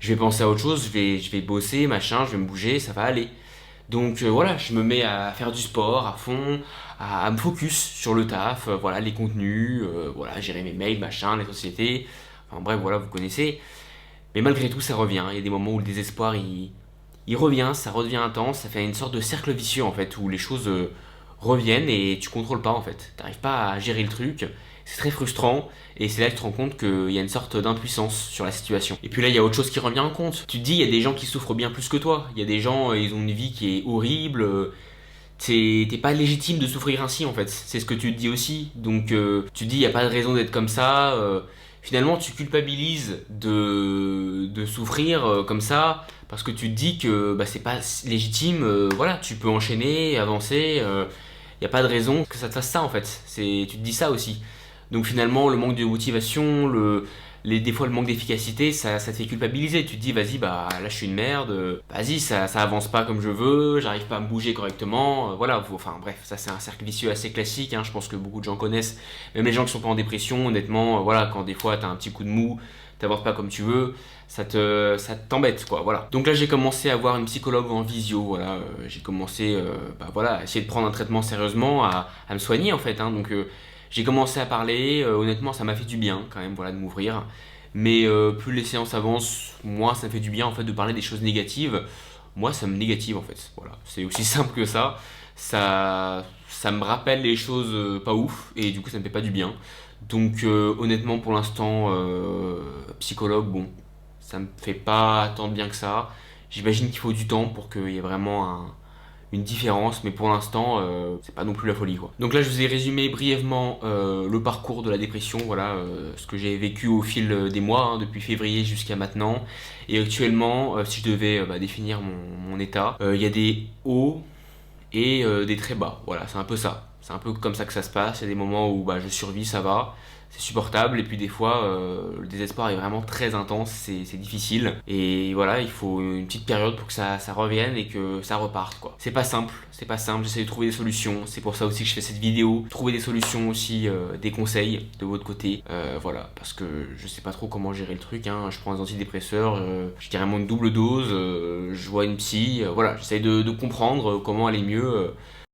je vais penser à autre chose, je vais bosser, machin, je vais me bouger, ça va aller. Donc voilà, je me mets à faire du sport à fond, à me focus sur le taf, voilà, les contenus, voilà, gérer mes mails, machin, les sociétés, enfin bref, voilà, vous connaissez. Mais malgré tout, ça revient. Il y a des moments où le désespoir, il revient, ça redevient intense, ça fait une sorte de cercle vicieux en fait, où les choses reviennent et tu contrôles pas en fait. T'arrives pas à gérer le truc, c'est très frustrant et c'est là que tu te rends compte qu'il y a une sorte d'impuissance sur la situation. Et puis là, il y a autre chose qui revient en compte. Tu te dis, il y a des gens qui souffrent bien plus que toi. Il y a des gens, ils ont une vie qui est horrible. T'es pas légitime de souffrir ainsi en fait. C'est ce que tu te dis aussi. Donc tu te dis, il n'y a pas de raison d'être comme ça. Finalement, tu culpabilises de souffrir comme ça parce que tu te dis que bah, c'est pas légitime. Voilà, tu peux enchaîner, avancer. Il n'y a pas de raison que ça te fasse ça en fait. Tu te dis ça aussi. Donc finalement, le manque de motivation, des fois le manque d'efficacité, ça te fait culpabiliser. Tu te dis, vas-y, bah là je suis une merde, vas-y, ça avance pas comme je veux, j'arrive pas à me bouger correctement, voilà. Enfin bref, ça c'est un cercle vicieux assez classique, hein, je pense que beaucoup de gens connaissent. Même les gens qui sont pas en dépression, honnêtement, voilà, quand des fois t'as un petit coup de mou, t'avances pas comme tu veux, ça t'embête quoi, voilà. Donc là j'ai commencé à voir une psychologue en visio, voilà, j'ai commencé bah, voilà, à essayer de prendre un traitement sérieusement, à me soigner en fait, hein, donc j'ai commencé à parler, honnêtement ça m'a fait du bien quand même voilà, de m'ouvrir. Mais plus les séances avancent, moins ça me fait du bien en fait de parler des choses négatives. Moi ça me négative en fait. Voilà, c'est aussi simple que ça. Ça me rappelle les choses pas ouf et du coup ça me fait pas du bien. Donc honnêtement pour l'instant, psychologue, bon, ça me fait pas tant de bien que ça. J'imagine qu'il faut du temps pour qu'il y ait vraiment une différence, mais pour l'instant, c'est pas non plus la folie quoi. Donc là, je vous ai résumé brièvement le parcours de la dépression, voilà, ce que j'ai vécu au fil des mois, hein, depuis février jusqu'à maintenant. Et actuellement, si je devais bah, définir mon état, il y a des hauts et des très bas. Voilà, c'est un peu ça. C'est un peu comme ça que ça se passe. Il y a des moments où bah, je survis, ça va, c'est supportable. Et puis des fois, le désespoir est vraiment très intense, c'est difficile. Et voilà, il faut une petite période pour que ça revienne et que ça reparte, quoi. C'est pas simple, c'est pas simple. J'essaie de trouver des solutions. C'est pour ça aussi que je fais cette vidéo. Trouver des solutions aussi, des conseils de votre côté. Voilà, parce que je sais pas trop comment gérer le truc, hein. Je prends des antidépresseurs, je carrément une double dose, je vois une psy. Voilà, j'essaie de comprendre comment aller mieux.